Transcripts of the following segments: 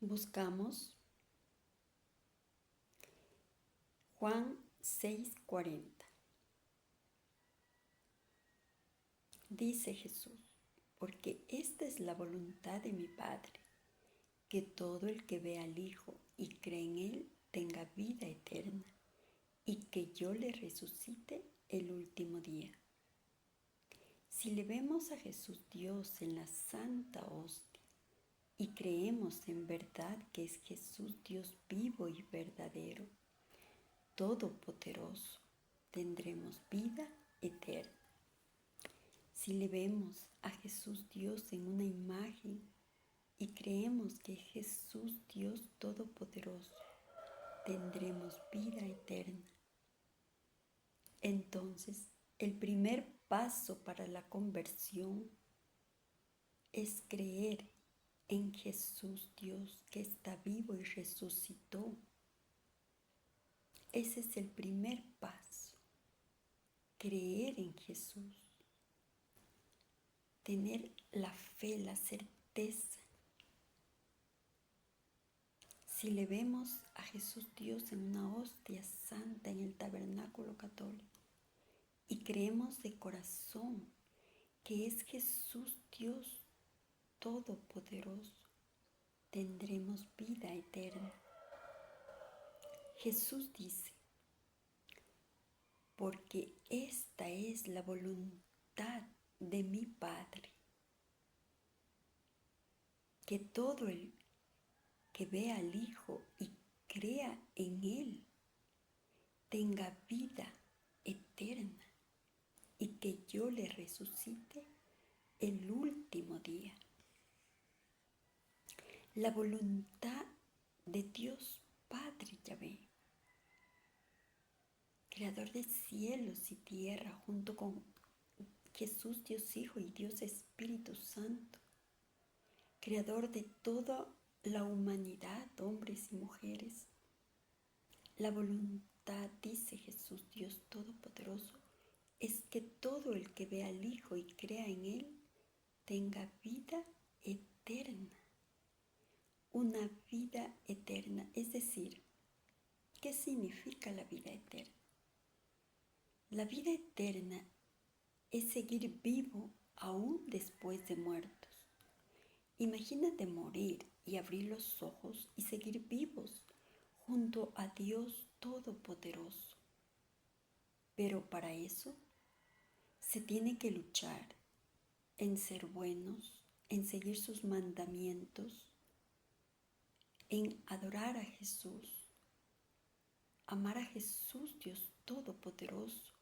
Buscamos Juan 6:40. Dice Jesús: porque esta es la voluntad de mi Padre, que todo el que ve al Hijo y cree en Él tenga vida eterna, y que yo le resucite el último día. Si le vemos a Jesús Dios en la Santa Hostia y creemos en verdad que es Jesús Dios vivo y verdadero, todopoderoso, tendremos vida eterna. Si le vemos a Jesús Dios en una imagen y creemos que es Jesús Dios todopoderoso, tendremos vida eterna. Entonces, el primer paso para la conversión es creer en Jesús Dios que está vivo y resucitó. Ese es el primer paso, creer en Jesús, tener la fe, la certeza. Si le vemos a Jesús Dios en una hostia santa en el tabernáculo católico y creemos de corazón que es Jesús Dios todopoderoso, tendremos vida eterna. Jesús dice: porque esta es la voluntad de mi Padre, que todo el que vea al Hijo y crea en Él tenga vida eterna, y que yo le resucite el último día. La voluntad de Dios Padre Yahvé, creador de cielos y tierra, junto con Jesús Dios Hijo y Dios Espíritu Santo, creador de toda la humanidad, hombres y mujeres. La voluntad, dice Jesús Dios Todopoderoso, es que todo el que vea al Hijo y crea en Él tenga vida eterna. Una vida eterna, es decir, ¿qué significa la vida eterna? La vida eterna es seguir vivo aún después de muertos. Imagínate morir y abrir los ojos y seguir vivos junto a Dios Todopoderoso. Pero para eso se tiene que luchar en ser buenos, en seguir sus mandamientos, en adorar a Jesús, amar a Jesús Dios Todopoderoso,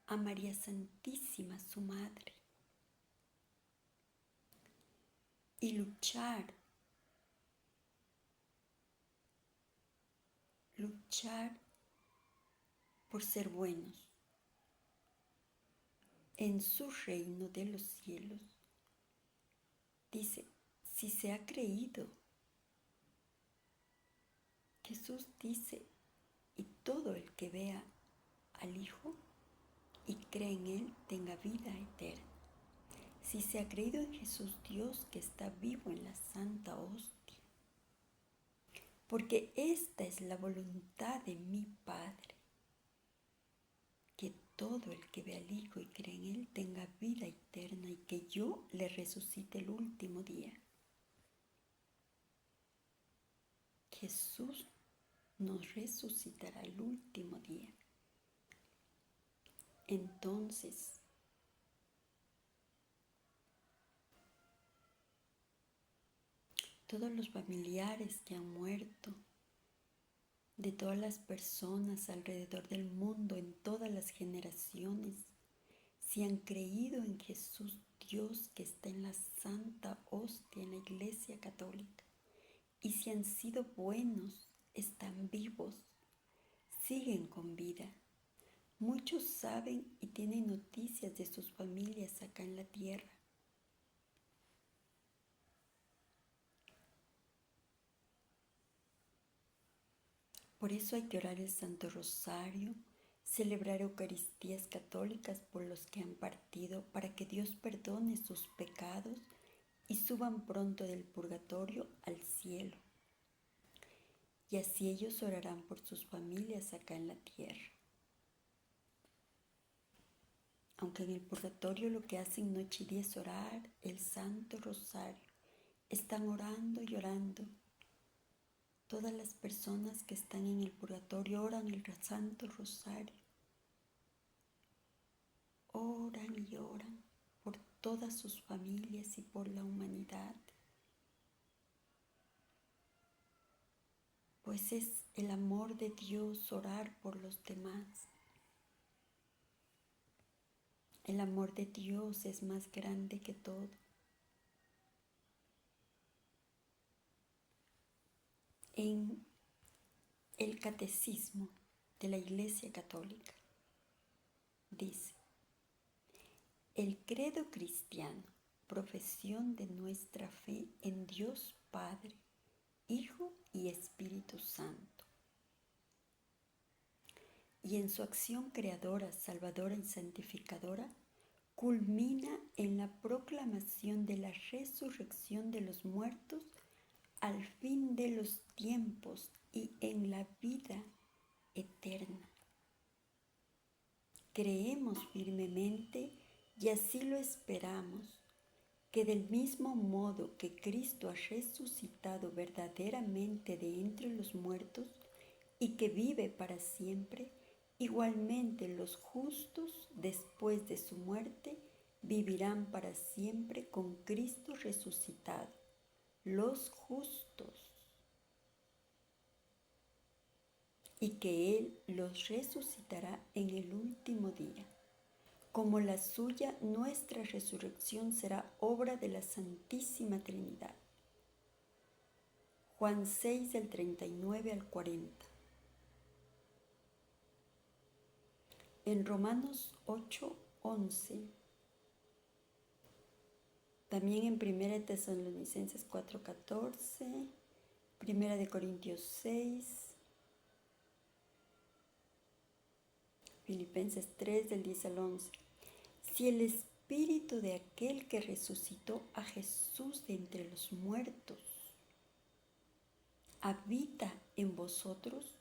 a María Santísima, su Madre, y luchar por ser buenos en su reino de los cielos. Dice: si se ha creído, Jesús dice, y todo el que vea al Hijo y cree en Él tenga vida eterna. Si se ha creído en Jesús Dios que está vivo en la Santa Hostia, porque esta es la voluntad de mi Padre, que todo el que ve al Hijo y cree en Él tenga vida eterna, y que yo le resucite el último día. Jesús nos resucitará el último día. Entonces, todos los familiares que han muerto, de todas las personas alrededor del mundo, en todas las generaciones, si han creído en Jesús Dios que está en la Santa Hostia, en la Iglesia Católica, y si han sido buenos, están vivos, siguen con vida. Muchos saben y tienen noticias de sus familias acá en la tierra. Por eso hay que orar el Santo Rosario, celebrar Eucaristías católicas por los que han partido, para que Dios perdone sus pecados y suban pronto del purgatorio al cielo. Y así ellos orarán por sus familias acá en la tierra. Aunque en el purgatorio lo que hacen noche y día es orar el Santo Rosario, están orando y orando. Todas las personas que están en el purgatorio oran el Santo Rosario. Oran y oran por todas sus familias y por la humanidad. Pues es el amor de Dios orar por los demás. El amor de Dios es más grande que todo. En el Catecismo de la Iglesia Católica dice: el credo cristiano, profesión de nuestra fe en Dios Padre, Hijo y Espíritu Santo, y en su acción creadora, salvadora y santificadora, culmina en la proclamación de la resurrección de los muertos al fin de los tiempos y en la vida eterna. Creemos firmemente y así lo esperamos, que del mismo modo que Cristo ha resucitado verdaderamente de entre los muertos y que vive para siempre, igualmente los justos después de su muerte vivirán para siempre con Cristo resucitado. Los justos. Y que Él los resucitará en el último día. Como la suya, nuestra resurrección será obra de la Santísima Trinidad. Juan 6, del 39 al 40. En Romanos 8, 11. También en 1 Tesalonicenses 4, 14. 1 Corintios 6. Filipenses 3, del 10 al 11. Si el espíritu de aquel que resucitó a Jesús de entre los muertos habita en vosotros,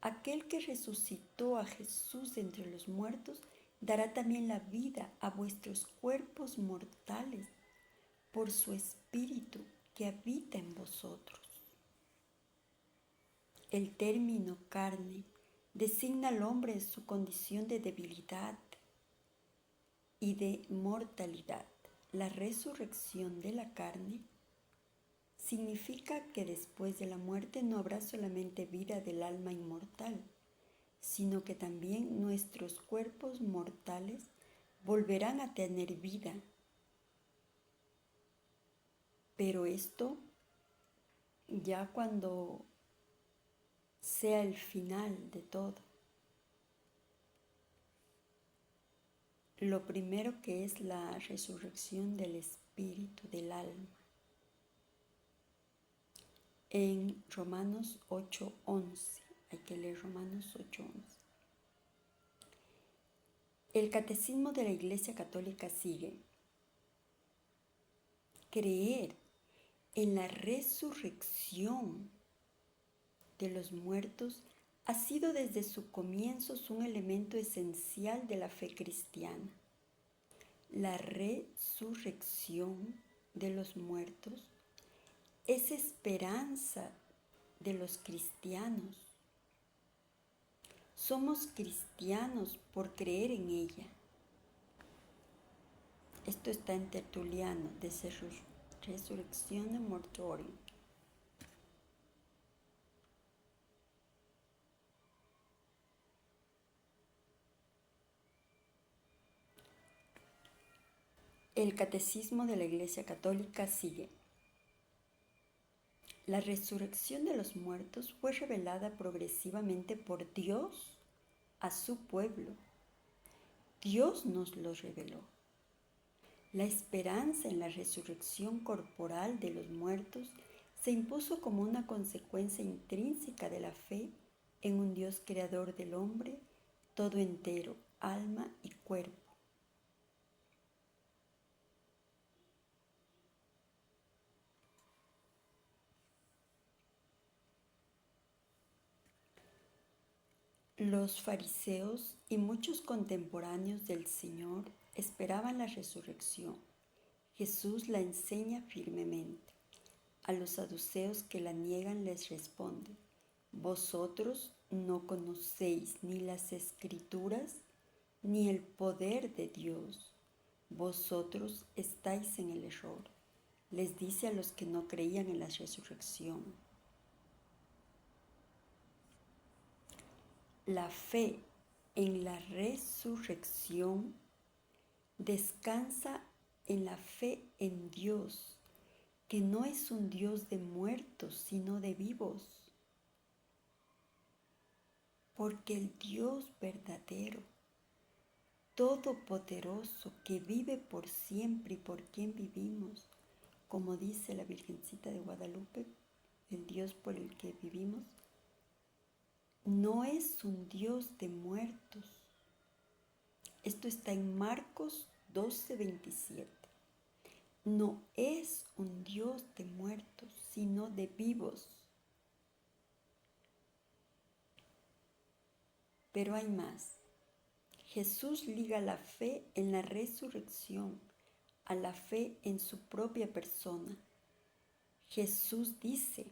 aquel que resucitó a Jesús de entre los muertos dará también la vida a vuestros cuerpos mortales por su espíritu que habita en vosotros. El término carne designa al hombre en su condición de debilidad y de mortalidad. La resurrección de la carne significa que después de la muerte no habrá solamente vida del alma inmortal, sino que también nuestros cuerpos mortales volverán a tener vida. Pero esto ya cuando sea el final de todo. Lo primero que es la resurrección del espíritu, del alma. En Romanos 8:11, hay que leer Romanos 8:11. El Catecismo de la Iglesia Católica sigue: creer en la resurrección de los muertos ha sido desde su comienzo un elemento esencial de la fe cristiana. La resurrección de los muertos es esperanza de los cristianos. Somos cristianos por creer en ella. Esto está en Tertuliano, de Resurrección en Mortuorum. El Catecismo de la Iglesia Católica sigue: la resurrección de los muertos fue revelada progresivamente por Dios a su pueblo. Dios nos lo reveló. La esperanza en la resurrección corporal de los muertos se impuso como una consecuencia intrínseca de la fe en un Dios creador del hombre, todo entero, alma y cuerpo. Los fariseos y muchos contemporáneos del Señor esperaban la resurrección. Jesús la enseña firmemente. A los saduceos que la niegan les responde: vosotros no conocéis ni las Escrituras ni el poder de Dios. Vosotros estáis en el error. Les dice a los que no creían en la resurrección. La fe en la resurrección descansa en la fe en Dios, que no es un Dios de muertos, sino de vivos. Porque el Dios verdadero, todopoderoso, que vive por siempre y por quien vivimos, como dice la Virgencita de Guadalupe, el Dios por el que vivimos, no es un Dios de muertos. Esto está en Marcos 12:27. No es un Dios de muertos, sino de vivos. Pero hay más. Jesús liga la fe en la resurrección a la fe en su propia persona. Jesús dice: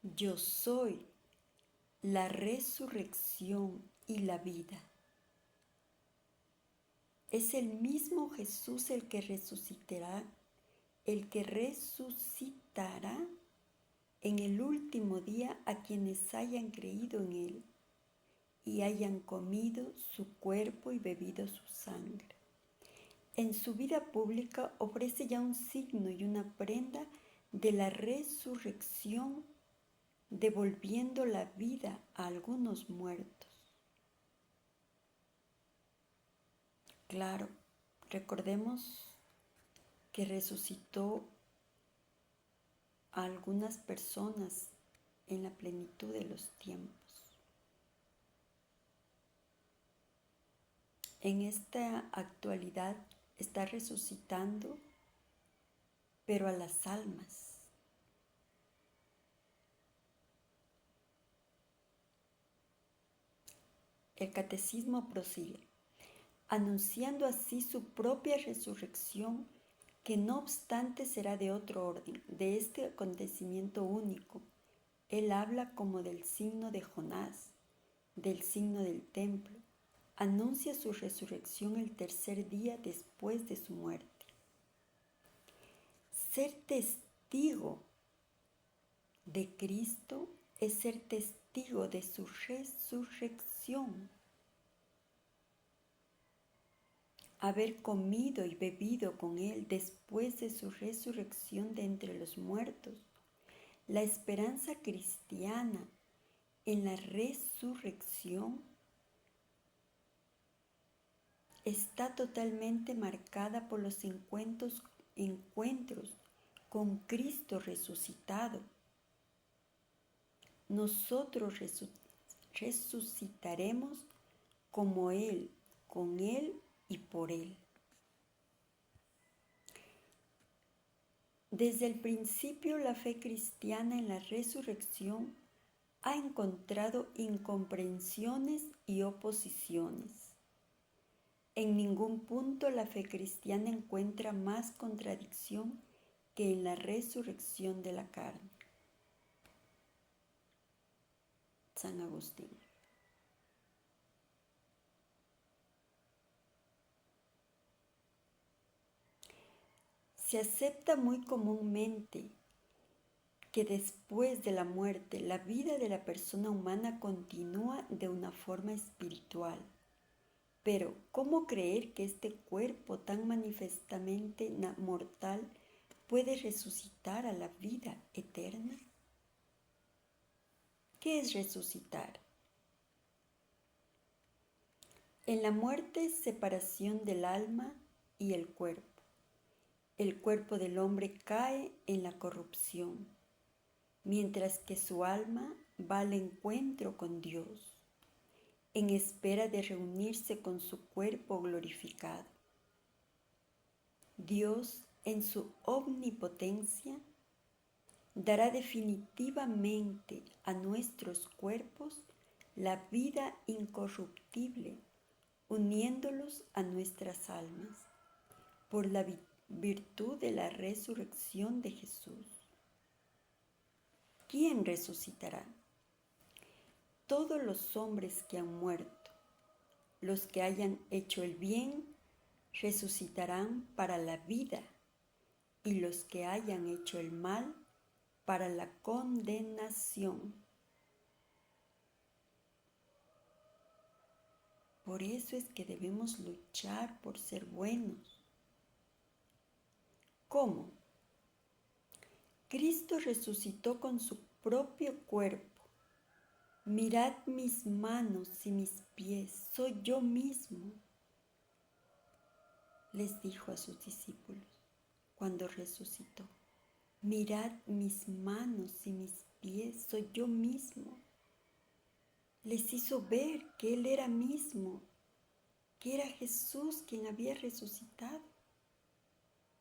yo soy la resurrección y la vida. Es el mismo Jesús el que resucitará en el último día a quienes hayan creído en Él y hayan comido su cuerpo y bebido su sangre. En su vida pública ofrece ya un signo y una prenda de la resurrección, devolviendo la vida a algunos muertos. Claro, recordemos que resucitó a algunas personas en la plenitud de los tiempos. En esta actualidad está resucitando, pero a las almas. El catecismo prosigue, anunciando así su propia resurrección, que no obstante será de otro orden, de este acontecimiento único. Él habla como del signo de Jonás, del signo del templo. Anuncia su resurrección el tercer día después de su muerte. Ser testigo de Cristo es ser testigo de su resurrección. Haber comido y bebido con Él después de su resurrección de entre los muertos. La esperanza cristiana en la resurrección está totalmente marcada por los encuentros con Cristo resucitado. Nosotros resucitaremos como Él, con Él y por Él. Desde el principio, la fe cristiana en la resurrección ha encontrado incomprensiones y oposiciones. En ningún punto la fe cristiana encuentra más contradicción que en la resurrección de la carne. San Agustín. Se acepta muy comúnmente que después de la muerte la vida de la persona humana continúa de una forma espiritual. Pero, ¿cómo creer que este cuerpo tan manifestamente mortal puede resucitar a la vida eterna? ¿Qué es resucitar? En la muerte es separación del alma y el cuerpo. El cuerpo del hombre cae en la corrupción, mientras que su alma va al encuentro con Dios, en espera de reunirse con su cuerpo glorificado. Dios, en su omnipotencia, dará definitivamente a nuestros cuerpos la vida incorruptible, uniéndolos a nuestras almas, por la virtud de la resurrección de Jesús. ¿Quién resucitará? Todos los hombres que han muerto, los que hayan hecho el bien, resucitarán para la vida, y los que hayan hecho el mal, para la condenación. Por eso es que debemos luchar por ser buenos. ¿Cómo? Cristo resucitó con su propio cuerpo. Mirad mis manos y mis pies, soy yo mismo, les dijo a sus discípulos cuando resucitó. Mirad mis manos y mis pies, soy yo mismo. Les hizo ver que Él era mismo, que era Jesús quien había resucitado,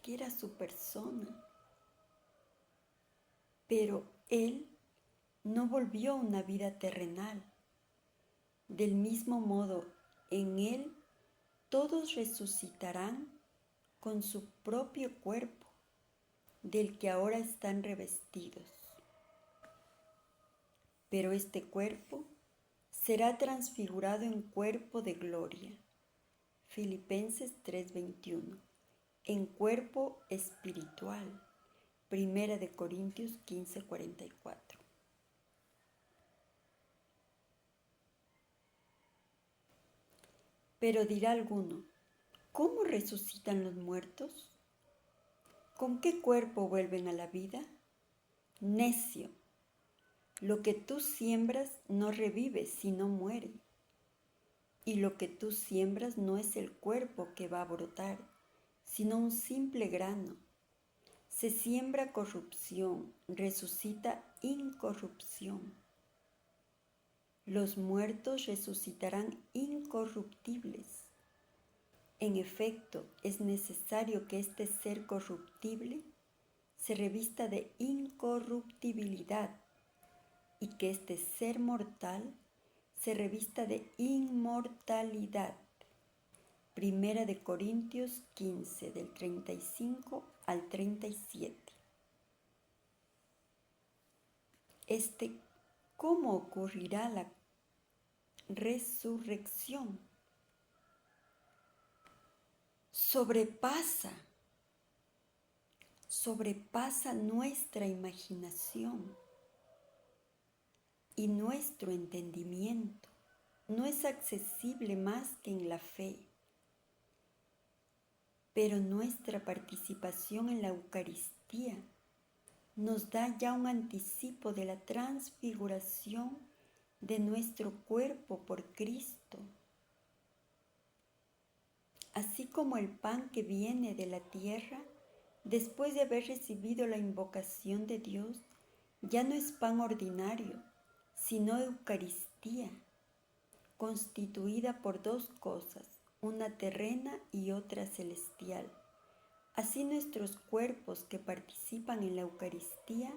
que era su persona. Pero Él no volvió a una vida terrenal. Del mismo modo, en Él todos resucitarán con su propio cuerpo, del que ahora están revestidos. Pero este cuerpo será transfigurado en cuerpo de gloria. Filipenses 3:21. En cuerpo espiritual. 1 de Corintios 15:44. Pero dirá alguno, ¿cómo resucitan los muertos? ¿Con qué cuerpo vuelven a la vida? Necio, lo que tú siembras no revive, sino muere. Y lo que tú siembras no es el cuerpo que va a brotar, sino un simple grano. Se siembra corrupción, resucita incorrupción. Los muertos resucitarán incorruptibles. En efecto, es necesario que este ser corruptible se revista de incorruptibilidad y que este ser mortal se revista de inmortalidad. 1 de Corintios 15, del 35 al 37. ¿Cómo ocurrirá la resurrección? Sobrepasa nuestra imaginación y nuestro entendimiento. No es accesible más que en la fe. Pero nuestra participación en la Eucaristía nos da ya un anticipo de la transfiguración de nuestro cuerpo por Cristo. Así como el pan que viene de la tierra, después de haber recibido la invocación de Dios, ya no es pan ordinario, sino Eucaristía, constituida por dos cosas, una terrena y otra celestial. Así nuestros cuerpos que participan en la Eucaristía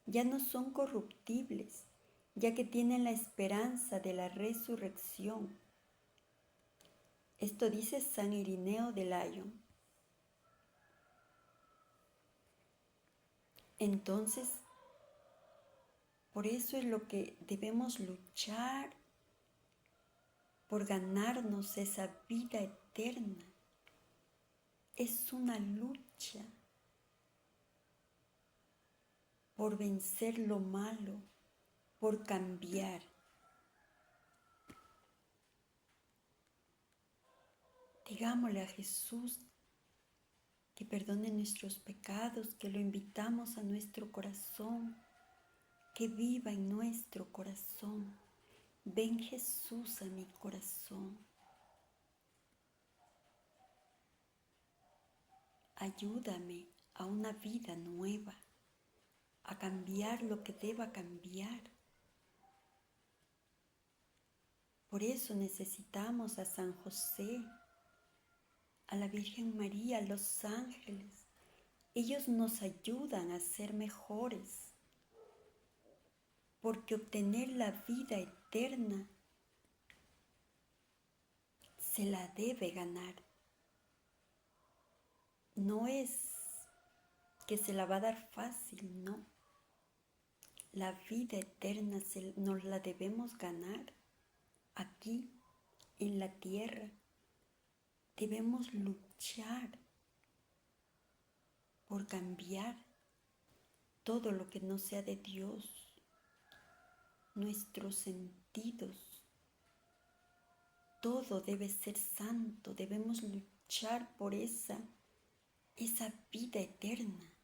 ya no son corruptibles, ya que tienen la esperanza de la resurrección. Esto dice San Irineo de Lyon. Entonces, por eso es lo que debemos luchar, por ganarnos esa vida eterna. Es una lucha por vencer lo malo, por cambiar. Digámosle a Jesús que perdone nuestros pecados, que lo invitamos a nuestro corazón, que viva en nuestro corazón. Ven Jesús a mi corazón. Ayúdame a una vida nueva, a cambiar lo que deba cambiar. Por eso necesitamos a San José, a la Virgen María, a los ángeles. Ellos nos ayudan a ser mejores. porque obtener la vida eterna se la debe ganar. No es que se la va a dar fácil, no. La vida eterna nos la debemos ganar aquí, en la tierra. Debemos luchar por cambiar todo lo que no sea de Dios, nuestros sentidos. Todo debe ser santo, debemos luchar por esa vida eterna.